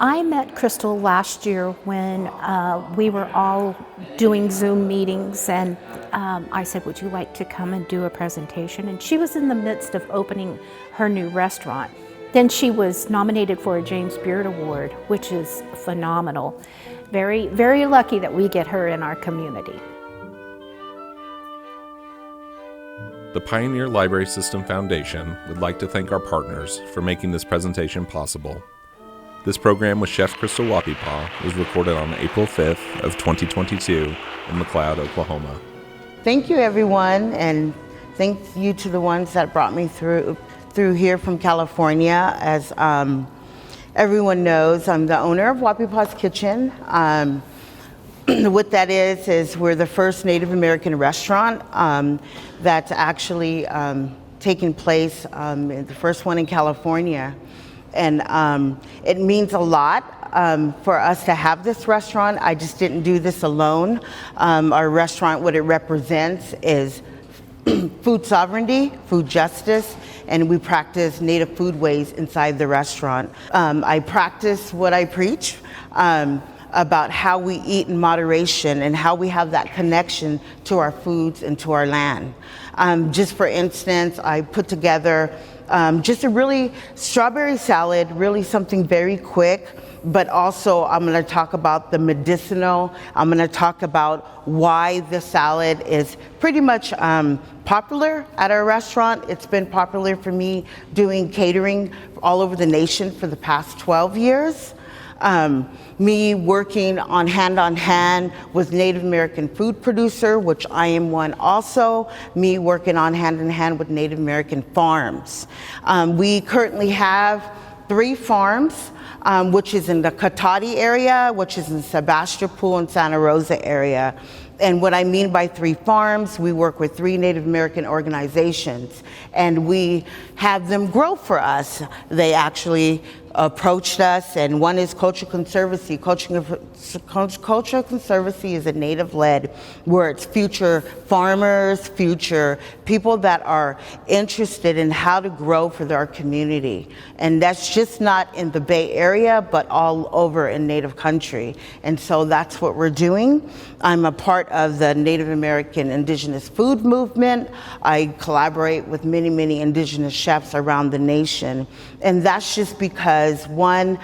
I met Crystal last year when we were all doing Zoom meetings, and I said, would you like to come and do a presentation? And she was in the midst of opening her new restaurant. Then she was nominated for a James Beard Award, which is phenomenal. Very, very lucky that we get her in our community. The Pioneer Library System Foundation would like to thank our partners for making this presentation possible. This program with Chef Crystal Wahpepah was recorded on April 5th of 2022 in McLoud, Oklahoma. Thank you, everyone, and thank you to the ones that brought me through here from California. As everyone knows, I'm the owner of Wahpepah's Kitchen. What that is we're the first Native American restaurant that's actually taken place, the first one in California. And it means a lot for us to have this restaurant. I just didn't do this alone. Our restaurant, what it represents is food sovereignty, food justice, and we practice native foodways inside the restaurant. I practice what I preach about how we eat in moderation and how we have that connection to our foods and to our land. Just for instance, I put together just a really strawberry salad, really something very quick, but also I'm going to talk about the medicinal. I'm going to talk about why the salad is pretty much popular at our restaurant. It's been popular for me doing catering all over the nation for the past 12 years. Me working on hand with Native American food producer, which I am one also. Me working on hand with Native American farms. We currently have 3 farms, which is in the Katati area, which is in Sebastopol and Santa Rosa area. And what I mean by 3 farms, we work with 3 Native American organizations, and we have them grow for us. They actually approached us, and one is Cultural Conservancy. Cultural Conservancy is a Native-led, where it's future farmers, future people that are interested in how to grow for their community. And that's just not in the Bay Area, but all over in Native country. And so that's what we're doing. I'm a part of the Native American Indigenous food movement. I collaborate with many, many indigenous chefs around the nation. And that's just because, 1,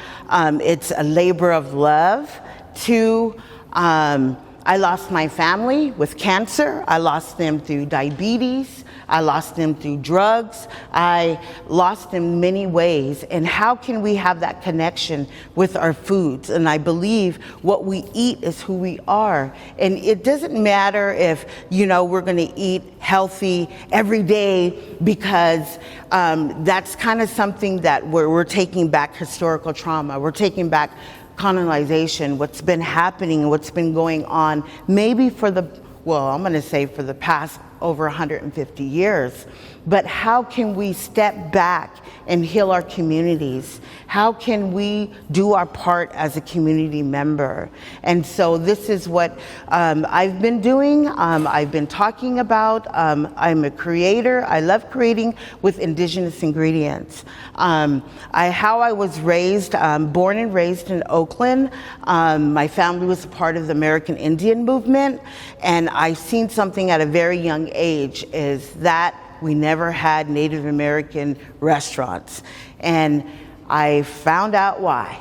it's a labor of love. 2, I lost my family with cancer. I lost them through diabetes. I lost them through drugs. I lost them in many ways. And how can we have that connection with our foods? And I believe what we eat is who we are. And it doesn't matter if, we're going to eat healthy every day, because that's kind of something that we're taking back historical trauma. We're taking back colonization, what's been happening, what's been going on, maybe for the past over 150 years. But how can we step back and heal our communities? How can we do our part as a community member? And so this is what I've been doing. I've been talking about. I'm a creator. I love creating with indigenous ingredients. How I was raised, born and raised in Oakland. My family was a part of the American Indian movement, and I seen something at a very young age, is that we never had Native American restaurants. And I found out why.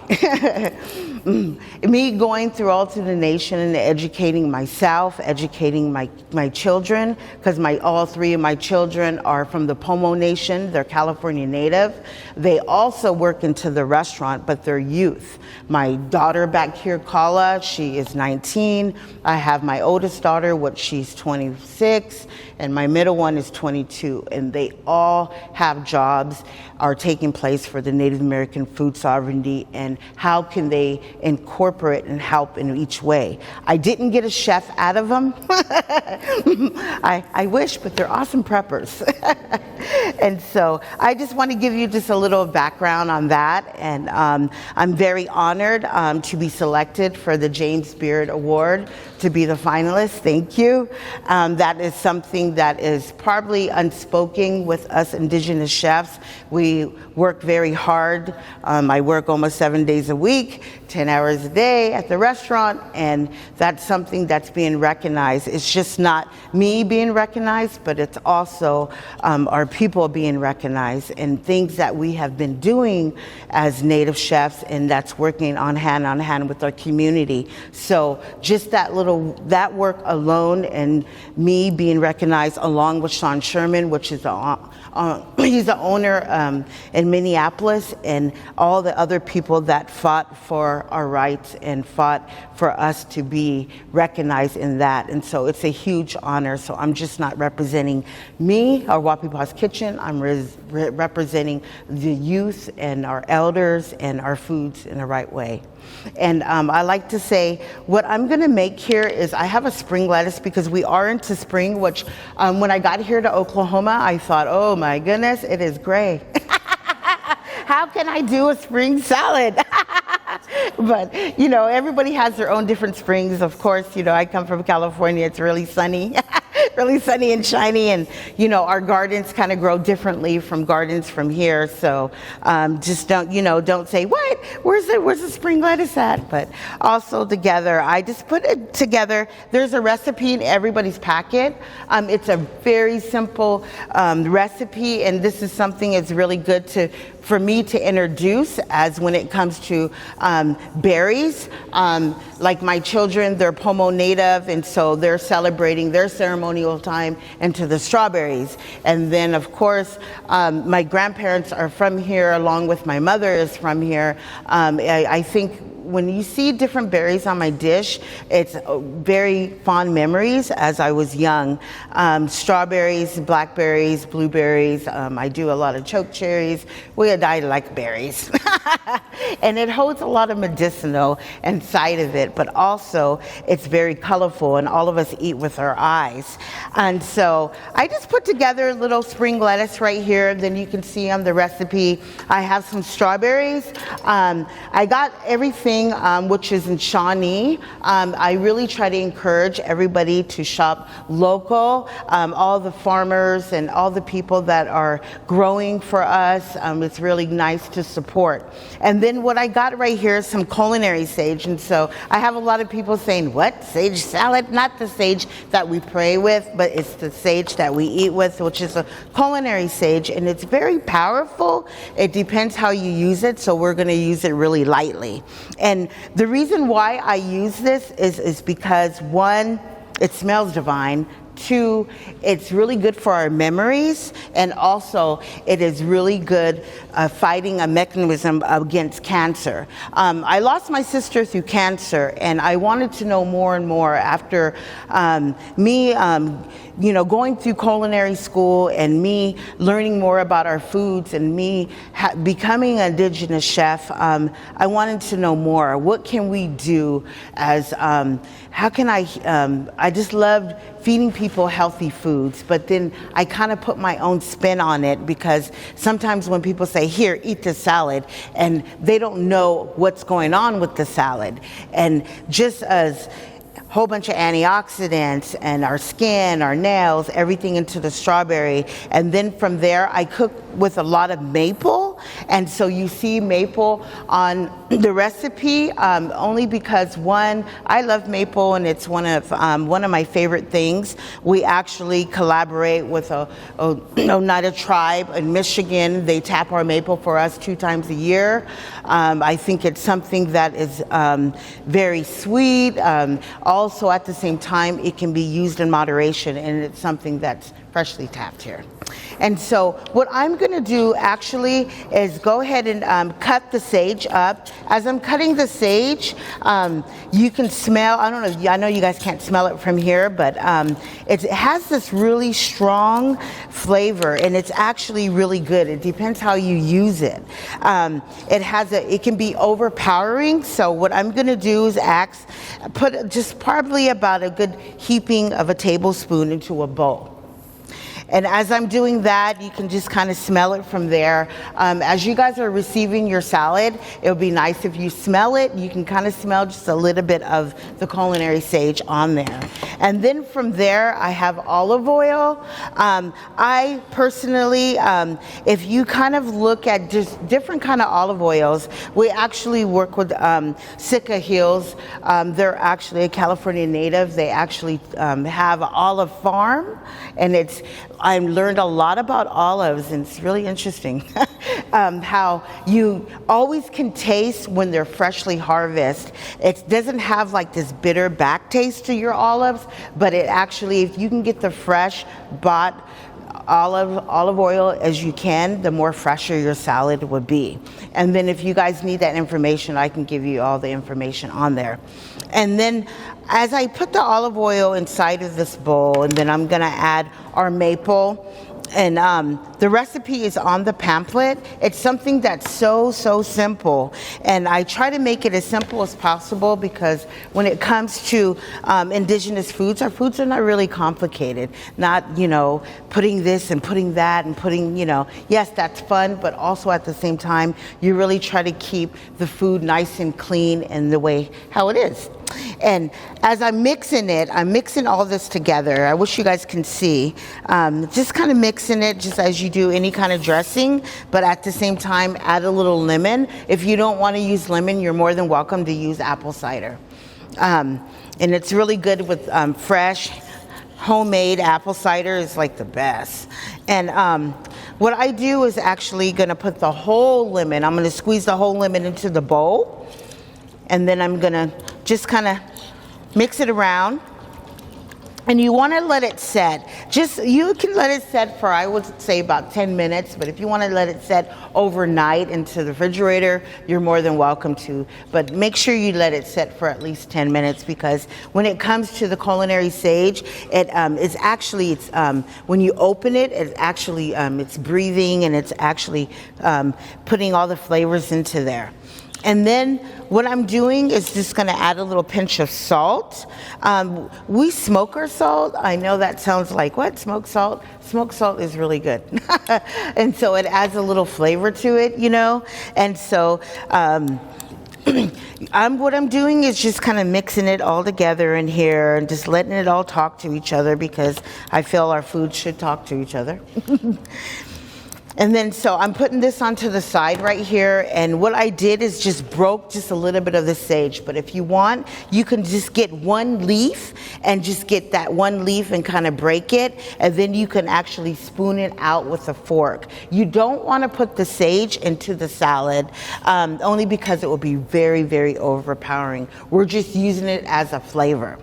Me going through all through the nation and educating myself, educating my children, because all 3 of my children are from the Pomo Nation. They're California Native. They also work into the restaurant, but they're youth. My daughter back here, Kala, she is 19. I have my oldest daughter, she's 26, and my middle one is 22. And they all have jobs, are taking place for the Native American food sovereignty, and how can they incorporate and help in each way. I didn't get a chef out of them. I wish, but they're awesome preppers. And so I just want to give you just a little background on that. And I'm very honored to be selected for the James Beard Award, to be the finalist. Thank you. That is something that is probably unspoken with us indigenous chefs. We work very hard hard. I work almost 7 days a week, 10 hours a day at the restaurant, and that's something that's being recognized. It's just not me being recognized, but it's also our people being recognized, and things that we have been doing as Native chefs, and that's working on hand with our community. So just that work alone, and me being recognized along with Sean Sherman, which is he's the owner in Minneapolis, and all the other people that fought for our rights and fought for us to be recognized in that. And so it's a huge honor. So I'm just not representing me or Wahpepah's Kitchen. I'm representing the youth and our elders and our foods in the right way. And I like to say what I'm going to make here is I have a spring lettuce because we are into spring, which when I got here to Oklahoma, I thought, oh my goodness, it is gray. How can I do a spring salad? But, everybody has their own different springs. Of course, I come from California. It's really sunny. Really sunny and shiny, and our gardens kind of grow differently from gardens from here. So just don't say what, where's the spring lettuce at? But also together, I just put it together. There's a recipe in everybody's packet. It's a very simple recipe, and this is something that's really good for me to introduce as when it comes to berries. Like my children, they're Pomo Native, and so they're celebrating their ceremonial time into the strawberries. And then, of course, my grandparents are from here, along with my mother is from here. I think when you see different berries on my dish, it's very fond memories as I was young. Strawberries, blackberries, blueberries. I do a lot of choke cherries. I like berries. And it holds a lot of medicinal inside of it, but also it's very colorful, and all of us eat with our eyes. And so I just put together a little spring lettuce right here. Then you can see on the recipe, I have some strawberries. I got everything which is in Shawnee. I really try to encourage everybody to shop local, all the farmers and all the people that are growing for us. It's really nice to support. And then what I got right here is some culinary sage. And so I have a lot of people saying, what, sage salad? Not the sage that we pray with, but it's the sage that we eat with, which is a culinary sage. And it's very powerful. It depends how you use it. So we're going to use it really lightly. And the reason why I use this is because, one, it smells divine. Two, it's really good for our memories, and also it is really good fighting a mechanism against cancer. I lost my sister through cancer, and I wanted to know more and more after me going through culinary school, and me learning more about our foods, and me becoming an indigenous chef. I wanted to know more. What can we do as, how can I just loved feeding people healthy foods, but then I kind of put my own spin on it, because sometimes when people say, here, eat the salad, and they don't know what's going on with the salad. And just as whole bunch of antioxidants and our skin, our nails, everything into the strawberry. And then from there, I cook with a lot of maple. And so you see maple on the recipe, only because, one, I love maple, and it's one of my favorite things. We actually collaborate with a Oneida tribe in Michigan. They tap our maple for us 2 times a year. I think it's something that is very sweet. Also, at the same time, it can be used in moderation, and it's something that's freshly tapped here. And so what I'm going to do actually is go ahead and cut the sage up. As I'm cutting the sage, you can smell, I know you guys can't smell it from here, but it has this really strong flavor, and it's actually really good. It depends how you use it. It can be overpowering, so what I'm going to do is put just probably about a good heaping of a tablespoon into a bowl. And as I'm doing that, you can just kind of smell it from there. As you guys are receiving your salad, it would be nice if you smell it. You can kind of smell just a little bit of the culinary sage on there. And then from there, I have olive oil. I personally, if you kind of look at just different kind of olive oils, we actually work with Sitka Hills. They're actually a California native. They actually have an olive farm, and I learned a lot about olives, and it's really interesting how you always can taste when they're freshly harvested. It doesn't have like this bitter back taste to your olives, but it actually, if you can get the fresh bought olive oil as you can, the more fresher your salad would be. And then if you guys need that information, I can give you all the information on there. And then as I put the olive oil inside of this bowl, and then I'm gonna add our maple, and the recipe is on the pamphlet. It's something that's so simple, and I try to make it as simple as possible, because when it comes to indigenous foods, our foods are not really complicated. Not, putting this and putting that and putting, yes, that's fun, but also at the same time, you really try to keep the food nice and clean in the way how it is. And as I'm mixing it, I'm mixing all this together. I wish you guys can see. Just kind of mixing it just as you do any kind of dressing, but at the same time, add a little lemon. If you don't want to use lemon, you're more than welcome to use apple cider. And it's really good with fresh, homemade apple cider is like the best. And what I do is actually going to put the whole lemon, I'm going to squeeze the whole lemon into the bowl, and then I'm going to just kind of mix it around. And you want to let it set. You can let it set for, I would say, about 10 minutes, but if you want to let it set overnight into the refrigerator, you're more than welcome to. But make sure you let it set for at least 10 minutes, because when it comes to the culinary sage, it's actually, when you open it, it's actually, it's breathing, and it's actually putting all the flavors into there. And then what I'm doing is just going to add a little pinch of salt. We smoke our salt. I know that sounds like, what, smoked salt? Smoked salt is really good. And so it adds a little flavor to it, And so what I'm doing is just kind of mixing it all together in here and just letting it all talk to each other, because I feel our food should talk to each other. And then, so I'm putting this onto the side right here, and what I did is just broke just a little bit of the sage. But if you want, you can just get one leaf and just get that one leaf and kind of break it, and then you can actually spoon it out with a fork. You don't want to put the sage into the salad, only because it will be very, very overpowering. We're just using it as a flavor.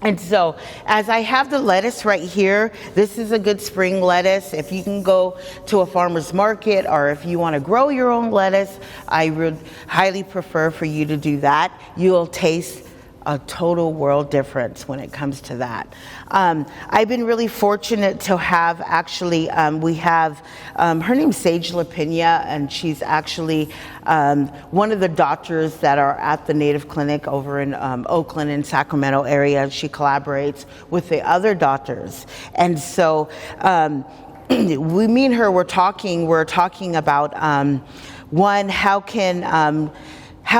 And so as I have the lettuce right here, this is a good spring lettuce. If you can go to a farmer's market, or if you want to grow your own lettuce, I would highly prefer for you to do that. You'll taste a total world difference when it comes to that. I've been really fortunate to have actually, we have, her name's Sage LaPena, and she's actually one of the doctors that are at the Native Clinic over in Oakland and Sacramento area. She collaborates with the other doctors. And so me and her we're talking about, one, how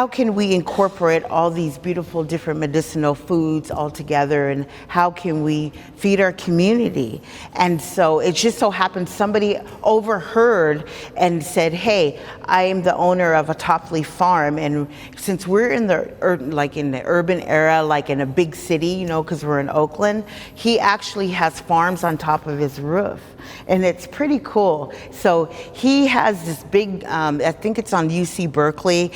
can we incorporate all these beautiful different medicinal foods all together, and how can we feed our community? And so it just so happened somebody overheard and said, hey, I am the owner of a top leaf farm, and since we're in the urban era, like in a big city, because we're in Oakland, he actually has farms on top of his roof. And it's pretty cool. So he has this big, I think it's on UC Berkeley,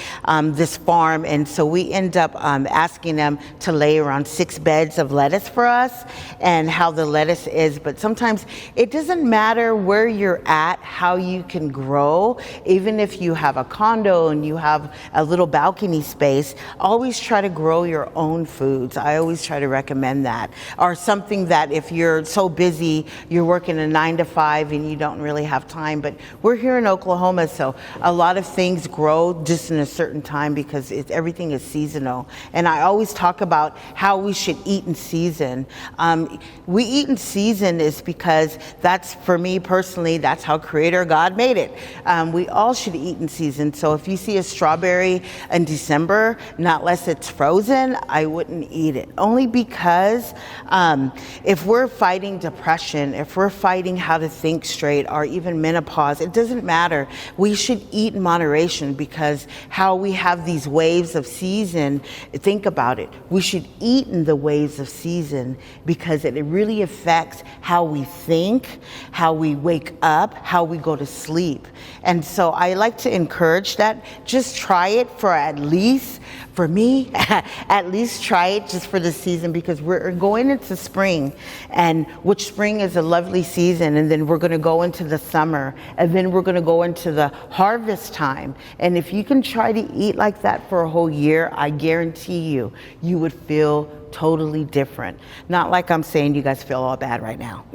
this farm. And so we end up asking them to lay around 6 beds of lettuce for us, and how the lettuce is. But sometimes it doesn't matter where you're at, how you can grow. Even if you have a condo and you have a little balcony space, always try to grow your own foods. I always try to recommend that. Or something that if you're so busy, you're working a 9 to 5 and you don't really have time. But we're here in Oklahoma, so a lot of things grow just in a certain time because everything is seasonal. And I always talk about how we should eat in season. We eat in season is because that's, for me personally, that's how Creator God made it. We all should eat in season. So if you see a strawberry in December, not unless it's frozen, I wouldn't eat it. Only because if we're fighting depression, if we're fighting how to think straight, or even menopause, it doesn't matter. We should eat in moderation, because how we have these waves of season, think about it. We should eat in the waves of season because it really affects how we think, how we wake up, how we go to sleep. And so I like to encourage that. Just try it for at least, for me, at least try it just for the season, because we're going into spring, and which spring is a lovely season, and then we're going to go into the summer, and then we're going to go into the harvest time. And if you can try to eat like that for a whole year, I guarantee you, you would feel totally different. Not like I'm saying you guys feel all bad right now.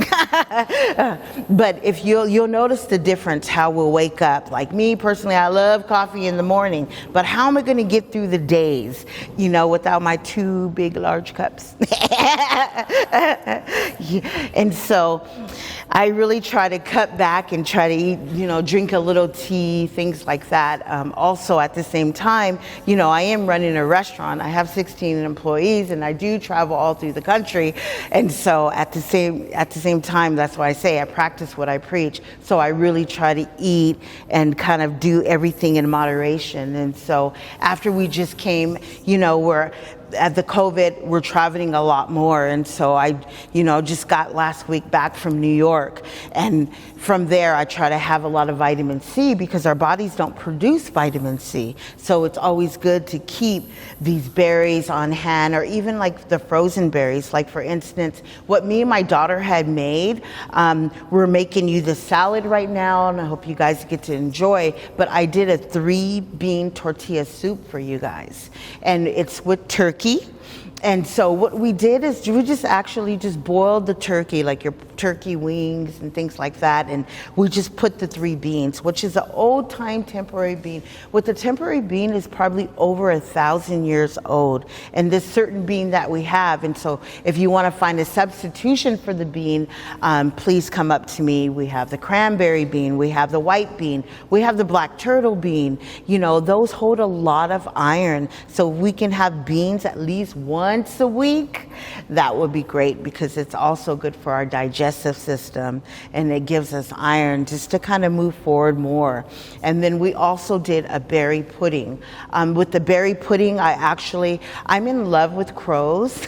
But if you'll notice the difference, how we'll wake up. Like me personally, I love coffee in the morning, but how am I going to get through the days, without my 2 big large cups? And so I really try to cut back and try to eat, drink a little tea, things like that. Also at the same time, I am running a restaurant. I have 16 employees, and I do travel all through the country. And so at the same time, that's why I say I practice what I preach. So I really try to eat and kind of do everything in moderation. And so after we just came, we're at the COVID, we're traveling a lot more. And so I, just got last week back from New York. And from there, I try to have a lot of vitamin C, because our bodies don't produce vitamin C. So it's always good to keep these berries on hand, or even like the frozen berries. Like, for instance, what me and my daughter had made, we're making you the salad right now, and I hope you guys get to enjoy. But I did a 3-bean tortilla soup for you guys. And it's with turkey. And so what we did is we just actually just boiled the turkey, like your turkey wings and things like that. And we just put the 3 beans, which is an old time temporary bean. What the temporary bean is probably over 1,000 years old. And this certain bean that we have. And so if you want to find a substitution for the bean, please come up to me. We have the cranberry bean. We have the white bean. We have the black turtle bean. Those hold a lot of iron. So we can have beans at least once a week. That would be great, because it's also good for our digestive system, and it gives us iron just to kind of move forward more. And then we also did a berry pudding. With the berry pudding, I'm in love with crows.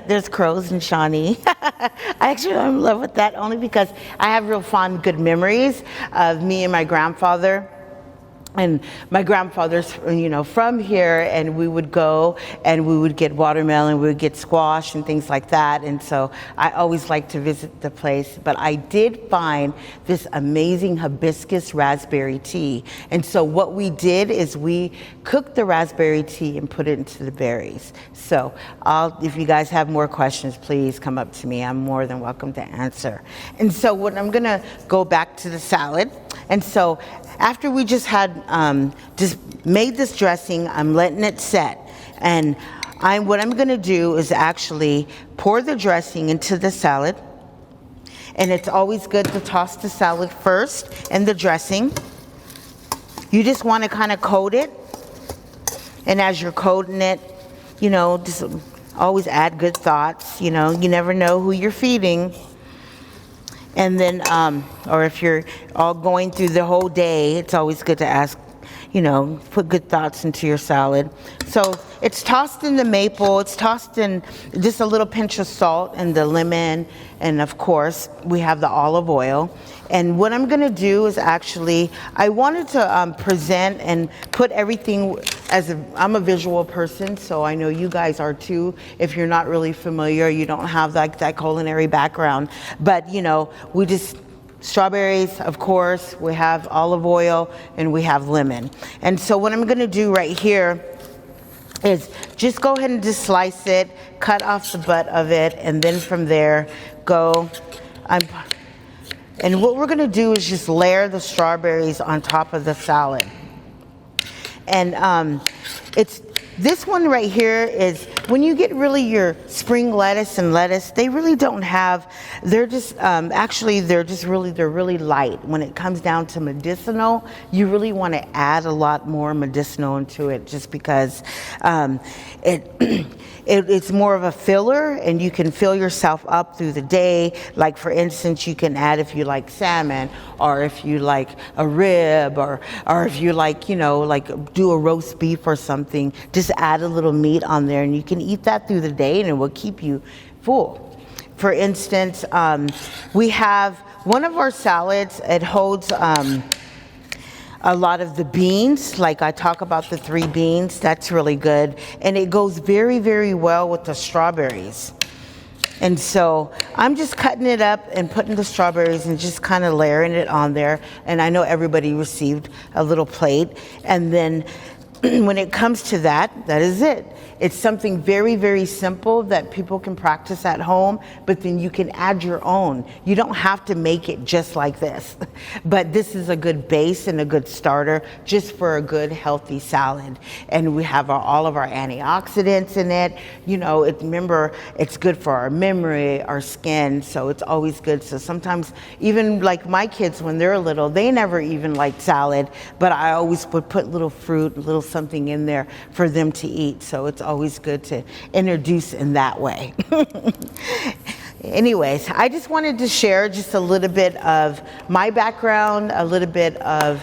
There's crows in Shawnee. I'm in love with that only because I have real fond, good memories of me and my grandfather. And my grandfather's, from here, and we would go and we would get watermelon, we would get squash and things like that. And so I always like to visit the place. But I did find this amazing hibiscus raspberry tea. And so what we did is we cooked the raspberry tea and put it into the berries. So if you guys have more questions, please come up to me. I'm more than welcome to answer. And so what I'm going to go back to the salad. And so after we just had just made this dressing, I'm letting it set. And what I'm going to do is actually pour the dressing into the salad. And it's always good to toss the salad first and the dressing. You just want to kind of coat it. And as you're coating it, just always add good thoughts. You never know who you're feeding. And then, or if you're all going through the whole day, it's always good to ask, put good thoughts into your salad. So it's tossed in the maple, it's tossed in just a little pinch of salt and the lemon, and of course, we have the olive oil. And what I'm gonna do is I wanted to present and put everything I'm a visual person, so I know you guys are too. If you're not really familiar, you don't have that culinary background. But, we just, strawberries, of course, we have olive oil, and we have lemon. And so what I'm gonna do right here is just go ahead and just slice it, cut off the butt of it, and then from there, and what we're gonna do is just layer the strawberries on top of the salad. And it's this one right here is when you get really your spring lettuce and lettuce, they really don't have, they're just, they're really light. When it comes down to medicinal, you really want to add a lot more medicinal into it just because it's more of a filler and you can fill yourself up through the day. Like for instance, you can add if you like salmon or if you like a rib or if you like, like do a roast beef or something, just add a little meat on there and you can eat that through the day and it will keep you full. For instance, we have one of our salads, it holds a lot of the beans, like I talk about the 3 beans, that's really good. And it goes very, very well with the strawberries. And so I'm just cutting it up and putting the strawberries and just kind of layering it on there. And I know everybody received a little plate. And then when it comes to that, that is it. It's something very, very simple that people can practice at home, but then you can add your own. You don't have to make it just like this, but this is a good base and a good starter just for a good, healthy salad. And we have all of our antioxidants in it. Remember, it's good for our memory, our skin, so it's always good. So sometimes, even like my kids, when they're little, they never even liked salad, but I always would put little fruit, little something in there for them to eat. So it's always good to introduce in that way. Anyways, I just wanted to share just a little bit of my background, a little bit of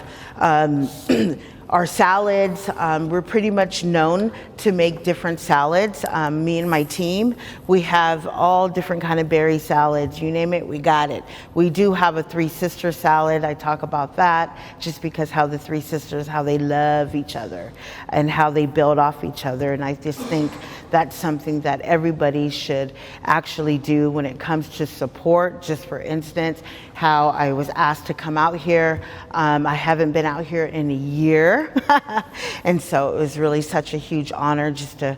our salads. We're pretty much known to make different salads. Me and my team, we have all different kind of berry salads. You name it, we got it. We do have a 3 sister salad. I talk about that just because how the 3 sisters, how they love each other and how they build off each other. And I just think that's something that everybody should actually do when it comes to support. Just for instance, how I was asked to come out here. I haven't been out here in a year. And so it was really such a huge honor just to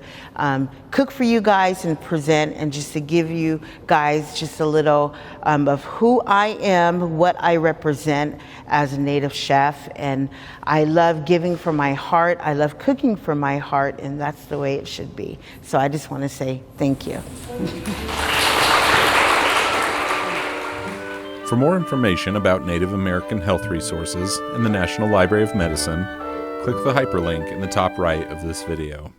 cook for you guys and present and just to give you guys just a little of who I am, what I represent as a Native chef. And I love giving from my heart. I love cooking from my heart, and that's the way it should be. So I just want to say thank you. For more information about Native American health resources in the National Library of Medicine, click the hyperlink in the top right of this video.